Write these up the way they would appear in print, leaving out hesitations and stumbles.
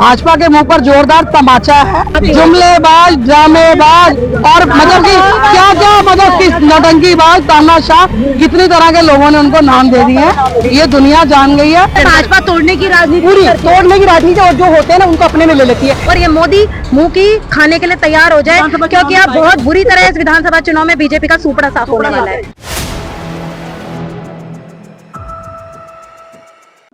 भाजपा के मुंह पर जोरदार तमाचा है। जुमलेबाज, ड्रामेबाज और मतलब कि क्या क्या मतलब किस नौटंकीबाज, तानाशाह, कितनी तरह के लोगों ने उनको नाम दे दिए हैं। ये दुनिया जान गई है। भाजपा तोड़ने की राजनीति, पूरी तोड़ने की राजनीति, और जो होते हैं ना उनको अपने में ले लेती है। और ये मोदी मुंह की खाने के लिए तैयार हो जाए, क्योंकि अब बहुत बुरी तरह इस विधानसभा चुनाव में बीजेपी का सुपड़ा साफ होने वाला है।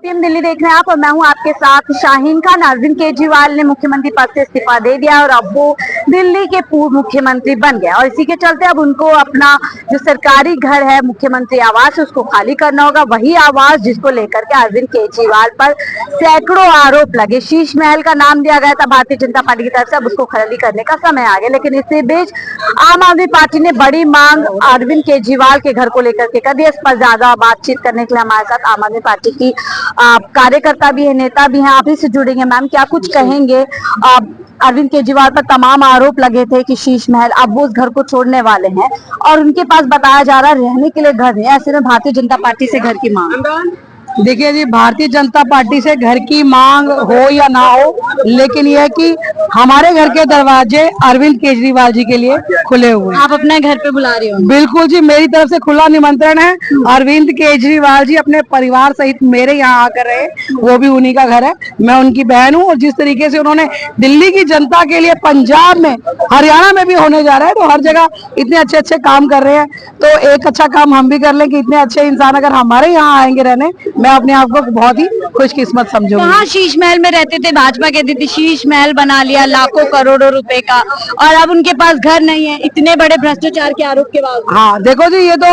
पीएम दिल्ली देख रहे हैं आप और मैं हूं आपके साथ शाहीन खान। अरविंद केजरीवाल ने मुख्यमंत्री पद से इस्तीफा दे दिया और अब वो दिल्ली के पूर्व मुख्यमंत्री बन गया और इसी के चलते अब उनको अपना जो सरकारी घर है, मुख्यमंत्री आवास, उसको खाली करना होगा। वही आवास जिसको लेकर के अरविंद केजरीवाल पर सैकड़ों आरोप लगे। शीश महल का नाम दिया गया था भारतीय जनता पार्टी की तरफ से, अब उसको खाली करने का समय आ गया। लेकिन इसके बीच आम आदमी पार्टी ने बड़ी मांग अरविंद केजरीवाल के घर को लेकर के कर दी। इस पर ज्यादा बातचीत करने के लिए हमारे साथ आम आदमी पार्टी की कार्यकर्ता भी है, नेता भी हैं। आप ही से जुड़ेंगे। मैम, क्या कुछ कहेंगे? अरविंद केजरीवाल पर तमाम आरोप लगे थे कि शीश महल, अब वो उस घर को छोड़ने वाले हैं और उनके पास बताया जा रहा है रहने के लिए घर नहीं। ऐसे में भारतीय जनता पार्टी से घर की मांग। देखिए जी, भारतीय जनता पार्टी से घर की मांग हो या ना हो, लेकिन यह है कि हमारे घर के दरवाजे अरविंद केजरीवाल जी के लिए खुले हुए हैं। आप अपने घर पे बुला रहे हो? बिल्कुल जी, मेरी तरफ से खुला निमंत्रण है। अरविंद केजरीवाल जी अपने परिवार सहित मेरे यहाँ आकर रहे, वो भी उन्हीं का घर है, मैं उनकी बहन हूँ। और जिस तरीके से उन्होंने दिल्ली की जनता के लिए पंजाब में, हरियाणा में भी होने जा रहा है, तो हर जगह इतने अच्छे अच्छे काम कर रहे हैं, तो एक अच्छा काम हम भी कर लें कि इतने अच्छे इंसान अगर हमारे यहाँ आएंगे रहने, मैं अपने आप को बहुत ही खुशकिस्मत समझूंगी। कहाँ शीश महल में रहते थे, भाजपा कहती थी शीश महल बना लिया लाखों करोड़ों रुपए का, और अब उनके पास घर नहीं है इतने बड़े भ्रष्टाचार के आरोप के बाद। हाँ देखो जी, ये तो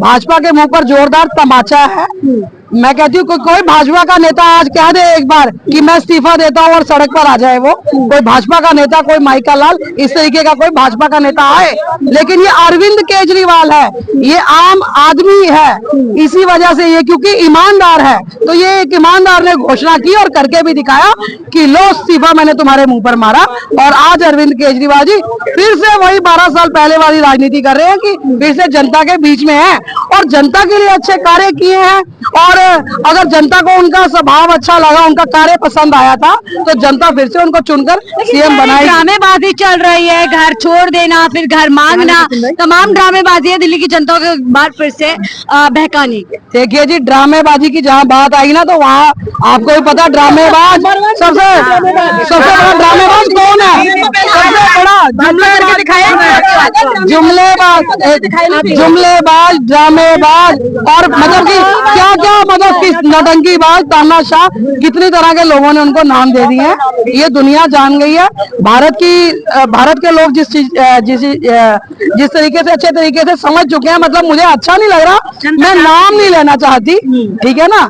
भाजपा के मुंह पर जोरदार तमाचा है। मैं कहती हूँ कोई भाजपा का नेता आज कह दे एक बार कि मैं इस्तीफा देता हूँ और सड़क पर आ जाए वो, कोई भाजपा का नेता, कोई माइका लाल, इस तरीके का कोई भाजपा का नेता आए। लेकिन ये अरविंद केजरीवाल है, ये आम आदमी है, इसी वजह से ये क्योंकि ईमानदार है, तो ये एक ईमानदार ने घोषणा की और करके भी दिखाया कि लो इस्तीफा मैंने तुम्हारे मुंह पर मारा। और आज अरविंद केजरीवाल जी फिर से वही 12 साल पहले वाली राजनीति कर रहे हैं कि फिर से जनता के बीच में है और जनता के लिए अच्छे कार्य किए हैं। और अगर जनता को उनका स्वभाव अच्छा लगा, उनका कार्य पसंद आया था, तो जनता फिर से उनको चुनकर सीएम बनाएगी। ड्रामेबाजी चल रही है, घर छोड़ देना, फिर घर मांगना, तमाम ड्रामेबाजी है दिल्ली की जनता के बाद फिर से बहकाने की। देखिए जी, ड्रामेबाजी की जहाँ बात आई ना, तो वहाँ आपको भी पता ड्रामेबाज सबसे बड़ा ड्रामेबाज कौन है? सबसे बड़ा जुमलेबाज, ड्रामेबाज और मतलब कि क्या क्या मतलब किस नौटंकीबाज, तानाशाह, कितनी तरह के लोगों ने उनको नाम दे दिए हैं। ये दुनिया जान गई है। भारत के लोग जिस तरीके से अच्छे तरीके से समझ चुके हैं, मतलब मुझे अच्छा नहीं लग रहा, मैं नाम नहीं लेना चाहती, ठीक है ना,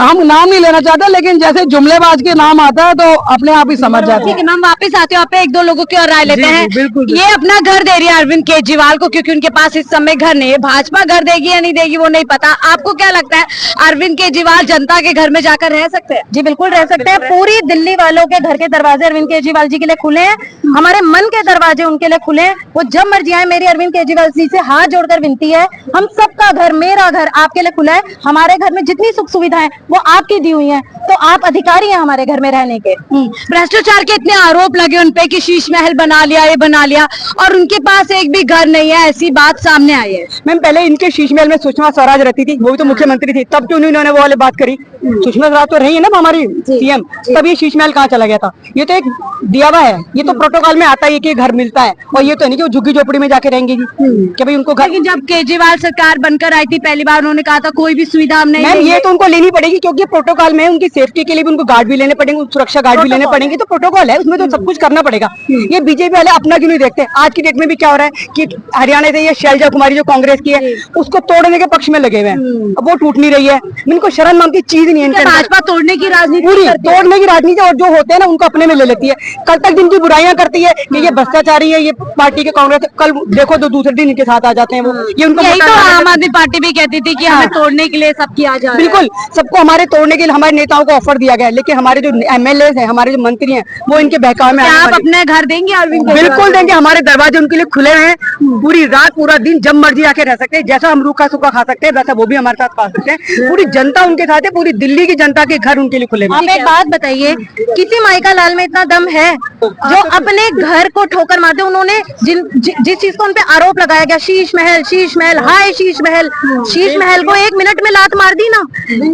हम नाम नहीं लेना चाहते, लेकिन जैसे जुमलेबाज के नाम आता है तो अपने आप ही समझ जाते हैं। मैम, वापस आते हो आप एक दो लोगों की और राय लेते हैं। ये अपना घर दे रही है अरविंद केजरीवाल को, क्योंकि उनके पास इस समय घर नहीं है। भाजपा घर देगी या नहीं देगी वो नहीं पता। आपको क्या लगता है, अरविंद केजरीवाल जनता के घर में जाकर रह सकते हैं? जी बिल्कुल रह सकते हैं। पूरी दिल्ली वालों के घर के दरवाजे अरविंद केजरीवाल जी के लिए खुले हैं, हमारे मन के दरवाजे उनके लिए खुले हैं। वो जब मर्जी आए। मेरी अरविंद केजरीवाल जी से हाथ जोड़कर विनती है, हम सबका घर, मेरा घर आपके लिए खुला है। हमारे घर में जितनी सुख सुविधाएं वो आपकी दी हुई हैं, तो आप अधिकारी हैं हमारे घर में रहने के। भ्रष्टाचार के इतने आरोप लगे उन पे कि शीश महल बना लिया, ये बना लिया, और उनके पास एक भी घर नहीं है, ऐसी बात सामने आई है। मैम, पहले इनके शीश महल में सुषमा स्वराज रहती थी, वो भी तो मुख्यमंत्री थी, तब क्यों उन्होंने वो वाली बात करी? सुषमा स्वराज तो रही है ना हमारी सीएम, तब ये शीश महल कहाँ चला गया था? ये तो एक दिया हुआ है, ये तो प्रोटोकॉल में आता है कि घर मिलता है, और ये तो नहीं कि वो झुग्गी झोपड़ी में जाके रहेंगे कि भाई उनको घर। लेकिन जब केजरीवाल सरकार बनकर आई थी पहली बार, उन्होंने कहा था कोई भी सुविधा हम नहीं। मैम, ये तो उनको लेनी पड़ेगी, क्योंकि प्रोटोकॉल में उनकी सेफ्टी के लिए भी उनको गार्ड भी लेने पड़ेंगे, सुरक्षा गार्ड भी लेने पड़ेंगे, तो प्रोटोकॉल है, उसमें तो सब कुछ करना पड़ेगा। ये बीजेपी वाले अपना क्यों नहीं देखते? आज की डेट में भी क्या हो रहा है कि हरियाणा से ये शैलजा कुमारी जो कांग्रेस की है, उसको तोड़ने के पक्ष में लगे हुए हैं, अब वो टूट नहीं रही है। इनको शर्म नाम की चीज नहीं है। भाजपा तोड़ने की राजनीति, पूरी तोड़ने की राजनीति, और जो होते हैं ना उनको अपने में ले लेती है। कल तक जिनकी बुराइयां करती है कि ये भ्रष्टाचारी है, ये पार्टी के कांग्रेस, कल देखो तो दूसरे दिन इनके साथ आ जाते हैं वो। ये उनको यही तो आम आदमी पार्टी भी कहती थी कि हमें तोड़ने के लिए सब किया जा रहा है। बिल्कुल, सबको हमारे तोड़ने के लिए हमारे नेताओं को ऑफर दिया गया है, लेकिन हमारे जो एमएलए हैं, हमारे जो मंत्री हैं, वो इनके बहकावे में। आप अपने घर देंगे अरविंद? बिल्कुल देंगे, हमारे दरवाजे उनके लिए खुले खुले हैं, पूरी रात पूरा दिन जब मर्जी आके रह सकते हैं, जैसा हम रूखा सूखा खा सकते हैं वैसा वो भी हमारे साथ खा सकते हैं। पूरी जनता उनके साथ है, पूरी दिल्ली की जनता के घर उनके लिए खुले हैं। आप एक बात बताइए, किसी माइका लाल में इतना दम है जो अपने घर को ठोकर मारते? उन्होंने जिस चीज को उन पे आरोप लगाया गया, शीश महल, हाय शीश महल को 1 मिनट में लात मार दी ना,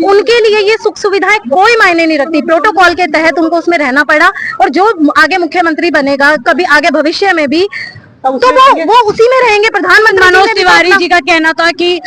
उनके लिए ये सुख सुविधाएं कोई मायने नहीं रखती। प्रोटोकॉल के तहत उनको उसमें रहना पड़ा, और जो आगे मुख्यमंत्री बनेगा कभी आगे भविष्य में भी, तो वो उसी में रहेंगे। प्रधानमंत्री मनोज तिवारी जी का कहना था कि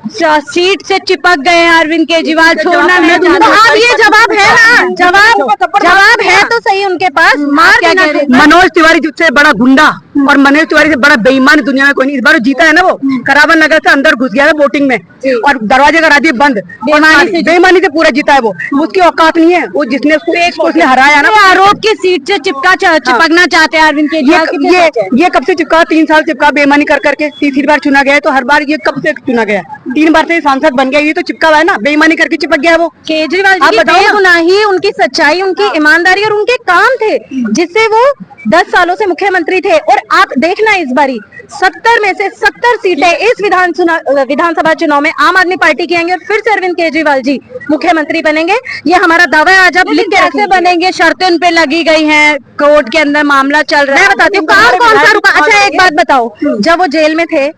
सीट से चिपक गए हैं अरविंद केजरीवाल, छोड़ना नहीं चाहते। तो अब ये जवाब है ना, जवाब है तो सही उनके पास, मार देना। मनोज तिवारी से बड़ा गुंडा और मनोज तिवारी से बड़ा बेईमान दुनिया में कोई नहीं। इस बार जीता है ना, वो करावन नगर से अंदर घुस गया था वोटिंग में और दरवाजे करा दिए बंद, बेईमानी से पूरा जीता है वो। उसकी औकात नहीं है, वो जिसने उसने हराया ना, आरोप की सीट से चिपकना चाहते हैं अरविंद केजरीवाल। ये कब से चिपका? 3 साल चिपका बेईमानी कर करके। तीसरी बार चुना गया है, तो हर बार ये कब से चुना गया? 3 बार से सांसद बन गया, ये तो चिपका हुआ है ना, बेईमानी करके चिपक गया वो। केजरीवाल जी की बेगुनाही, उनकी सच्चाई, उनकी ईमानदारी और उनके काम थे जिससे वो 10 सालों से मुख्यमंत्री थे। और आप देखना इस बारी 70 में से 70 सीटें इस विधानसभा चुनाव में आम आदमी पार्टी की आएंगी और फिर से अरविंद केजरीवाल जी मुख्यमंत्री बनेंगे। ये हमारा दावा है। आज आप लिख के कैसे बनेंगे? शर्तें उन पे लगी गई हैं, कोर्ट के अंदर मामला चल रहा है। मैं बताती हूँ काम कौन सा रुका। अच्छा एक बात बताओ, जब वो जेल में थे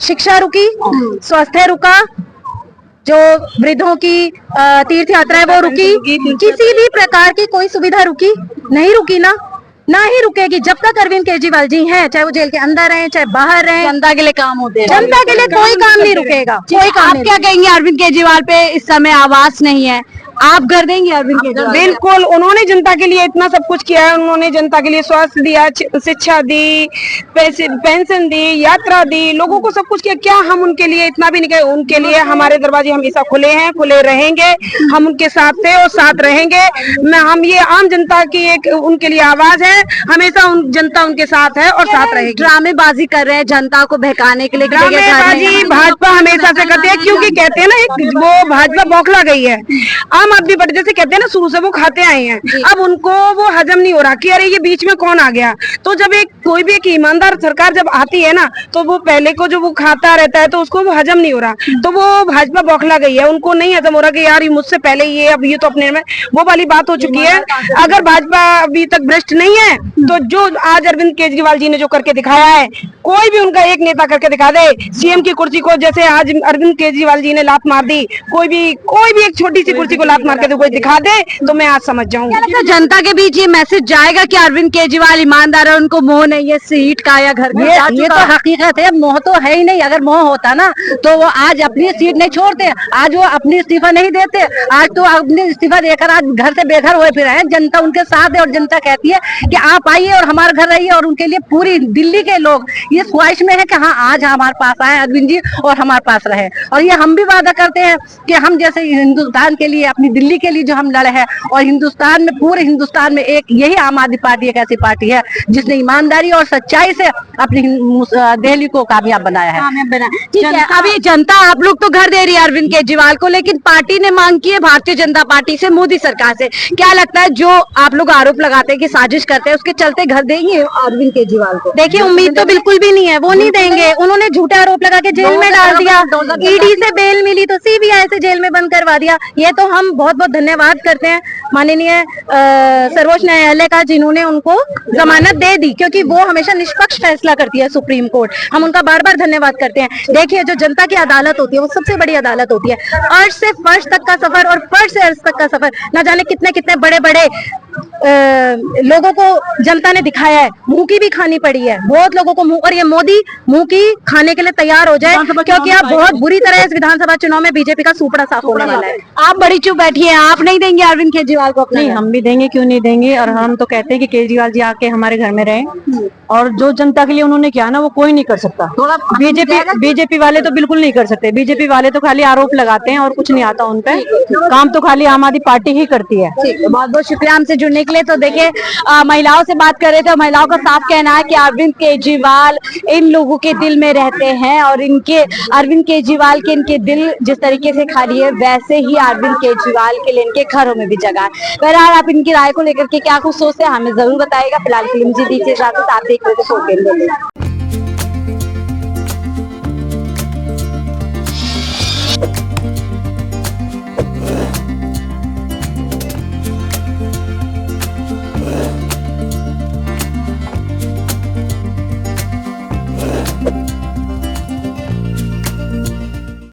शिक्षा रुकी, स्वास्थ्य रुका, जो वृद्धों की तीर्थ यात्रा है वो रुकी, किसी भी प्रकार की कोई सुविधा रुकी नहीं? रुकी ना ही रुकेगी जब तक अरविंद केजरीवाल जी हैं, चाहे वो जेल के अंदर रहें चाहे बाहर रहें। जनता के लिए काम होते हैं, जनता के लिए कोई काम नहीं रुकेगा, कोई काम। आप क्या कहेंगे? अरविंद केजरीवाल पे इस समय आवाज नहीं है, आप कर देंगे अरविंद केजरीवाल? बिल्कुल, उन्होंने जनता के लिए इतना सब कुछ किया है। उन्होंने जनता के लिए स्वास्थ्य दिया, शिक्षा दी, पेंशन दी, यात्रा दी, लोगों को सब कुछ किया। क्या हम उनके लिए इतना भी नहीं कहे? उनके लिए हमारे दरवाजे हमेशा खुले हैं, खुले रहेंगे। हम उनके साथ थे और साथ रहेंगे। हम ये आम जनता की एक उनके लिए आवाज है, हमेशा जनता उनके साथ है और साथ रहेगी। ड्रामेबाजी कर रहे हैं जनता को बहकाने के लिए। ड्रामेबाजी भाजपा हमेशा से करती है, क्योंकि कहते हैं ना वो भाजपा बौखला गई है। आम आदमी पार्टी जैसे कहते हैं ना, शुरू से वो खाते आए हैं, अब उनको वो हजम नहीं हो रहा कि अरे ये बीच में कौन आ गया। तो जब कोई भी एक ईमानदार सरकार जब आती है ना, तो वो पहले को जो वो खाता रहता है तो उसको वो हजम नहीं हो रहा, तो वो भाजपा बौखला गई है। उनको नहीं हजम हो रहा कि यार मुझसे पहले ये, अब ये तो अपने में वो वाली बात हो चुकी है। अगर भाजपा अभी तक भ्रष्ट नहीं है, तो जो आज अरविंद केजरीवाल जी ने जो करके दिखाया है, कोई भी उनका एक नेता करके दिखा दे। सीएम की कुर्सी को जैसे आज अरविंद केजरीवाल जी ने लात मार दी, कोई भी एक छोटी सी कुर्सी को लात मार के कोई दिखा दे, तो मैं आज समझ जाऊंगी। जनता के बीच ये मैसेज जाएगा कि अरविंद केजरीवाल ईमानदार है, उनको मोह नहीं है सीट का या घर का। ये तो हकीकत है, मोह तो है ही नहीं। अगर मोह होता ना तो वो आज अपनी सीट नहीं छोड़ते, आज वो अपनी इस्तीफा नहीं देते। आज तो अपने इस्तीफा देकर आज घर से बेघर हुए फिर हैं। जनता उनके साथ है और जनता कहती है कि आप आइए और हमारे घर रहिए। और उनके लिए पूरी दिल्ली के लोग ये ख्वाहिश में है कि हाँ आज हमारे पास आए अरविंद जी और हमारे पास रहे। और ये हम भी वादा करते हैं कि हम जैसे हिंदुस्तान के लिए, अपनी दिल्ली के लिए जो हम लड़े हैं, और हिंदुस्तान में, पूरे हिंदुस्तान में एक यही आम आदमी पार्टी एक ऐसी पार्टी है जिसने ईमानदारी और सच्चाई से अपनी दिल्ली को कामयाब बनाया है। ठीक है, अभी जनता आप लोग तो घर दे रही है अरविंद केजरीवाल को, लेकिन पार्टी ने मांग की है भारतीय जनता पार्टी से, मोदी सरकार से। क्या लगता है जो आप लोग आरोप लगाते हैं कि साजिश करते हैं, उसके चलते घर देंगे अरविंद केजरीवाल को? देखिए उम्मीद तो बिल्कुल भी नहीं है, वो नहीं देंगे। उन्होंने झूठे आरोप लगा के जेल में डाल दिया, ईडी से बेल मिली तो सीबीआई से जेल में बंद करवा दिया। ये तो हम बहुत बहुत धन्यवाद करते हैं माननीय सर्वोच्च न्यायालय का, जिन्होंने उनको जमानत दे दी, क्योंकि वो हमेशा निष्पक्ष फैसला करती है सुप्रीम कोर्ट। हम उनका बार बार धन्यवाद करते हैं। देखिए जो जनता की अदालत होती है वो सबसे बड़ी अदालत होती है। अर्श से फर्श तक का सफर और फर्श से अर्श तक का सफर, न जाने कितने कितने बड़े बड़े लोगों को जनता ने दिखाया है। मुंह की भी खानी पड़ी है बहुत लोगों को, और ये मोदी मुंह की खाने के लिए तैयार हो जाए, क्योंकि आप बहुत बुरी तरह इस विधानसभा चुनाव में बीजेपी का सुपड़ा साफ होने वाला है। आप बड़ी चुप बैठी हैं, आप नहीं देंगे अरविंद केजरीवाल को अपने? नहीं, हम भी देंगे, क्यों नहीं देंगे। और हम तो कहते हैं कि केजरीवाल जी आके हमारे घर में रहें, और जो जनता के लिए उन्होंने किया ना वो कोई नहीं कर सकता। बीजेपी वाले तो बिल्कुल नहीं कर सकते। बीजेपी वाले तो खाली आरोप लगाते हैं और कुछ नहीं आता उन पे। काम तो खाली आम आदमी पार्टी ही करती है। बहुत बहुत शुक्रिया हमसे जुड़ने के लिए। तो देखिए महिलाओं से बात कर रहे थे, महिलाओं का साफ कहना है कि अरविंद केजरीवाल इन लोगों के दिल में रहते हैं, और इनके अरविंद केजरीवाल के इनके दिल जिस तरीके से खाली है, वैसे ही अरविंद केजरीवाल के लिए इनके घरों में भी जगह है। बहरहाल आप इनकी राय को लेकर के क्या कुछ सोचते हैं हमें जरूर बताइएगा। फिलहाल फिल्म जी दीजिए, साथ आप देख रहे थे।